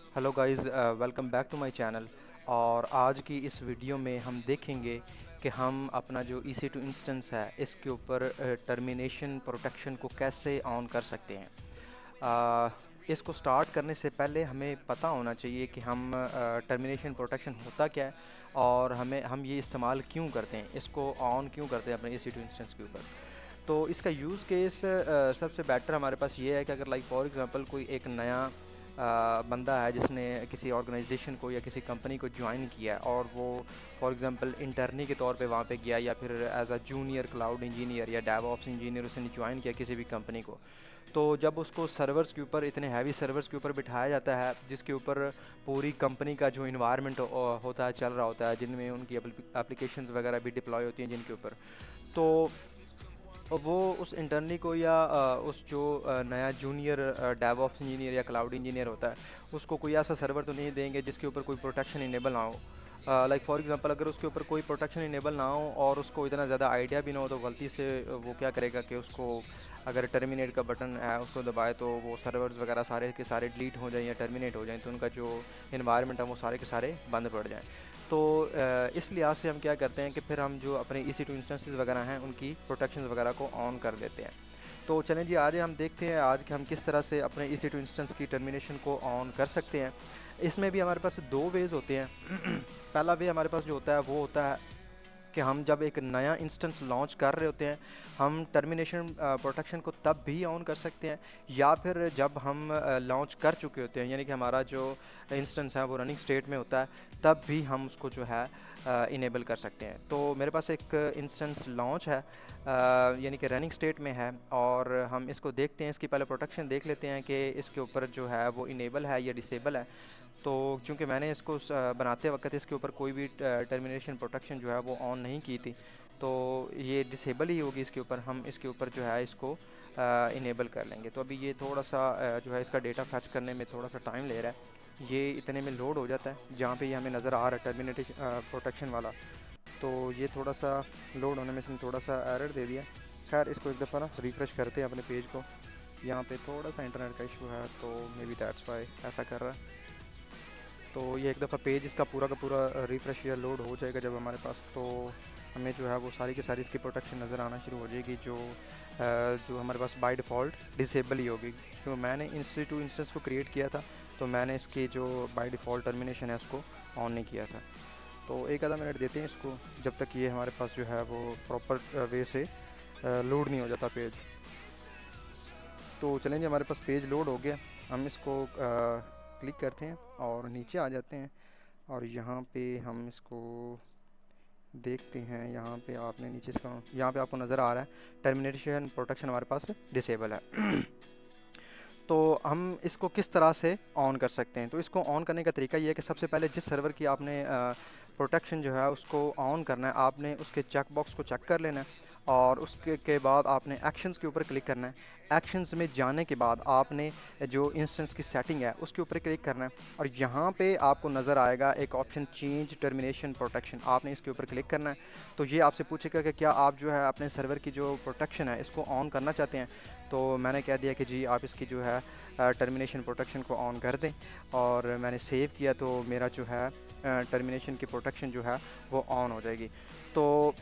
Hello guys, welcome back to my channel. और आज की इस वीडियो में हम देखेंगे कि हम अपना जो EC2 इंस्टेंस है इसके ऊपर टर्मिनेशन प्रोटेक्शन को कैसे ऑन कर सकते हैं। इसको स्टार्ट करने से पहले हमें पता होना चाहिए कि हम टर्मिनेशन प्रोटेक्शन होता क्या है और हम ये इस्तेमाल क्यों करते हैं, इसको ऑन क्यों करते हैं अपने EC2 इंस्टेंस के ऊपर। तो इसका यूज़ केस सबसे बेटर हमारे पास ये है कि अगर लाइक फॉर एग्ज़ाम्पल कोई एक नया बंदा है जिसने किसी ऑर्गेनाइजेशन को या किसी कंपनी को ज्वाइन किया है और वो फॉर एग्ज़ाम्पल इंटर्नी के तौर पे वहाँ पे गया या फिर as a junior cloud engineer या डेवऑप्स इंजीनियर उसने ज्वाइन किया किसी भी कंपनी को। तो जब उसको सर्वर्स के ऊपर, इतने हैवी सर्वर्स के ऊपर बिठाया जाता है जिसके ऊपर पूरी कंपनी का जो इन्वायरमेंट होता है, चल रहा होता है, जिनमें उनकी एप्लीकेशंस वगैरह भी डिप्लॉय होती हैं जिनके ऊपर, तो वो उस इंटर्नी को या उस जो नया जूनियर डेवऑप्स इंजीनियर या क्लाउड इंजीनियर होता है उसको कोई ऐसा सर्वर तो नहीं देंगे जिसके ऊपर कोई प्रोटेक्शन इनेबल ना हो। लाइक फॉर एग्जांपल अगर उसके ऊपर कोई प्रोटेक्शन इनेबल ना हो और उसको इतना ज़्यादा आइडिया भी ना हो तो गलती से वो क्या करेगा कि उसको अगर टर्मिनेट का बटन है उसको दबाए तो वो सर्वर्स वगैरह सारे के सारे डिलीट हो जाएं या टर्मिनेट हो जाएं, तो उनका जो इन्वायरमेंट है वो सारे के सारे बंद पड़ जाएं। तो इस लिहाज से हम क्या करते हैं कि फिर हम जो अपने EC2 इंस्टेंसेस वगैरह हैं उनकी प्रोटेक्शन वगैरह को ऑन कर देते हैं। तो चलें जी, आज हम देखते हैं आज कि हम किस तरह से अपने EC2 इंस्टेंस की टर्मिनेशन को ऑन कर सकते हैं। इसमें भी हमारे पास दो वेज़ होते हैं। पहला वे हमारे पास जो होता है वो होता है कि हम जब एक नया इंस्टेंस लॉन्च कर रहे होते हैं हम टर्मिनेशन प्रोटेक्शन को तब भी ऑन कर सकते हैं, या फिर जब हम लॉन्च कर चुके होते हैं यानी कि हमारा जो इंस्टेंस है वो रनिंग स्टेट में होता है तब भी हम उसको जो है इनेबल कर सकते हैं। तो मेरे पास एक इंस्टेंस लॉन्च है, यानी कि रनिंग स्टेट में है, और हम इसको देखते हैं, इसकी पहले प्रोटेक्शन देख लेते हैं कि इसके ऊपर जो है वो इनेबल है या डिसेबल है। तो चूँकि मैंने इसको बनाते वक्त इसके ऊपर कोई भी टर्मिनेशन प्रोटेक्शन जो है वो ऑन नहीं की थी, तो ये डिसेबल ही होगी इसके ऊपर। हम इसके ऊपर जो है इसको इनेबल कर लेंगे। तो अभी ये थोड़ा सा जो है इसका डेटा फैच करने में थोड़ा सा टाइम ले रहा है। ये इतने में लोड हो जाता है जहाँ पे ये हमें नज़र आ रहा है टर्मिनेशन प्रोटेक्शन वाला। तो ये थोड़ा सा लोड होने में इसने थोड़ा सा एरर दे दिया। खैर इसको एक दफ़ा ना रिफ़्रेश करते हैं अपने पेज को। यहाँ पे थोड़ा सा इंटरनेट का इशू है तो मे बी दैट्स वाई ऐसा कर रहा है। तो ये एक दफ़ा पेज इसका पूरा का पूरा रिफ़्रेश या लोड हो जाएगा जब हमारे पास, तो हमें जो है वो सारी की सारी इसकी प्रोटेक्शन नज़र आना शुरू हो जाएगी जो हमारे पास बाय डिफ़ॉल्ट डिसेबल ही होगी। तो मैंने EC2 इंस्टेंस को क्रिएट किया था तो मैंने इसकी जो बाय डिफ़ॉल्ट टर्मिनेशन है उसको ऑन नहीं किया था। तो एक आधा मिनट देते हैं इसको जब तक ये हमारे पास जो है वो प्रॉपर वे से लोड नहीं हो जाता पेज। तो चलेंगे, हमारे पास पेज लोड हो गया। हम इसको क्लिक करते हैं और नीचे आ जाते हैं और यहाँ पे हम इसको देखते हैं। यहाँ पे आपने नीचे इसका यहाँ पे आपको नज़र आ रहा है टर्मिनेशन प्रोटेक्शन हमारे पास डिसेबल है। तो हम इसको किस तरह से ऑन कर सकते हैं? तो इसको ऑन करने का तरीका ये है कि सबसे पहले जिस सर्वर की आपने प्रोटेक्शन जो है उसको ऑन करना है, आपने उसके चेक बॉक्स को चेक कर लेना है और उसके के बाद आपने एक्शंस के ऊपर क्लिक करना है। एक्शंस में जाने के बाद आपने जो इंस्टेंस की सेटिंग है उसके ऊपर क्लिक करना है और यहाँ पे आपको नज़र आएगा एक ऑप्शन चेंज टर्मिनेशन प्रोटेक्शन, आपने इसके ऊपर क्लिक करना है। तो ये आपसे पूछेगा कि क्या आप जो है अपने सर्वर की जो प्रोटेक्शन है इसको ऑन करना चाहते हैं। तो मैंने कह दिया कि जी आप इसकी जो है टर्मिनेशन प्रोटेक्शन को ऑन कर दें, और मैंने सेव किया तो मेरा जो है टर्मिनेशन की प्रोटेक्शन जो है वो ऑन हो जाएगी। तो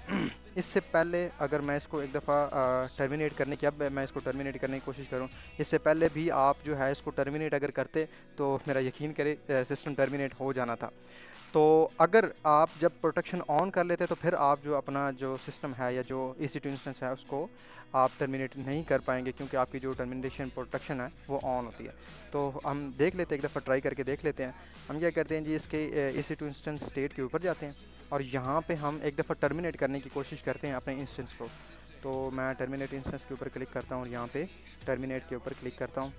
इससे पहले अगर मैं इसको एक दफ़ा टर्मिनेट करने की, अब मैं इसको टर्मिनेट करने की कोशिश करूं, इससे पहले भी आप जो है इसको टर्मिनेट अगर करते तो मेरा यकीन करे सिस्टम टर्मिनेट हो जाना था। तो अगर आप जब प्रोटेक्शन ऑन कर लेते तो फिर आप जो अपना जो सिस्टम है या जो EC2 इंस्टेंस है उसको आप टर्मिनेट नहीं कर पाएंगे, क्योंकि आपकी जो टर्मिनेशन प्रोटेक्शन है वो ऑन होती है। तो हम देख लेते हैं, एक दफ़ा ट्राई करके देख लेते हैं। हम क्या करते हैं जी, इसके EC2 इंस्टेंस स्टेट के ऊपर जाते हैं और यहाँ पे हम एक दफ़ा टर्मिनेट करने की कोशिश करते हैं अपने इंस्टेंस को। तो मैं टर्मिनेट इंस्टेंस के ऊपर क्लिक करता हूँ और यहाँ पे टर्मिनेट के ऊपर क्लिक करता हूँ।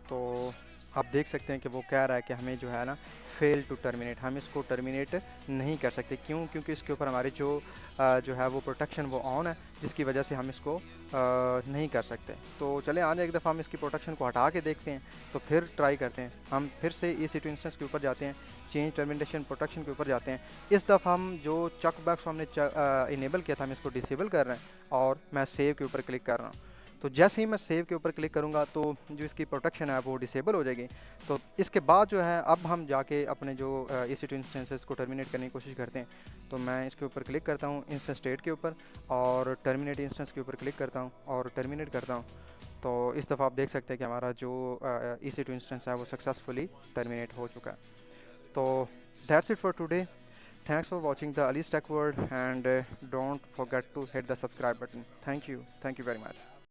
तो आप देख सकते हैं कि वो कह रहा है कि हमें जो है ना फेल टू टर्मिनेट, हम इसको टर्मिनेट नहीं कर सकते। क्यों? क्योंकि इसके ऊपर हमारी जो है वो प्रोटेक्शन वो ऑन है, जिसकी वजह से हम इसको नहीं कर सकते। तो चले आज एक दफ़ा हम इसकी प्रोटेक्शन को हटा के देखते हैं, तो फिर ट्राई करते हैं। हम फिर से EC2 इंस्टेंस के ऊपर जाते हैं, चेंज टर्मिनेशन प्रोटेक्शन के ऊपर जाते हैं। इस दफ़ा हम जो चेक बॉक्स हमने इनेबल किया था हम इसको डिसेबल कर रहे हैं और मैं सेव के ऊपर क्लिक कर रहा हूँ। तो जैसे ही मैं सेव के ऊपर क्लिक करूँगा तो जो इसकी प्रोटेक्शन है वो डिसेबल हो जाएगी। तो इसके बाद जो है अब हम जाके अपने जो EC2 इंस्टेंसेस को टर्मिनेट करने की कोशिश करते हैं। तो मैं इसके ऊपर क्लिक करता हूँ इंस्टेंस स्टेट के ऊपर और टर्मिनेट इंस्टेंस के ऊपर क्लिक करता हूँ और टर्मिनेट करता हूँ। तो इस दफ़ा आप देख सकते हैं कि हमारा जो EC2 इंस्टेंस है वो सक्सेसफुली टर्मिनेट हो चुका है। तो that's it for today. Thanks for watching the Ali's Tech World, and don't forget to hit the subscribe button. Thank you very much.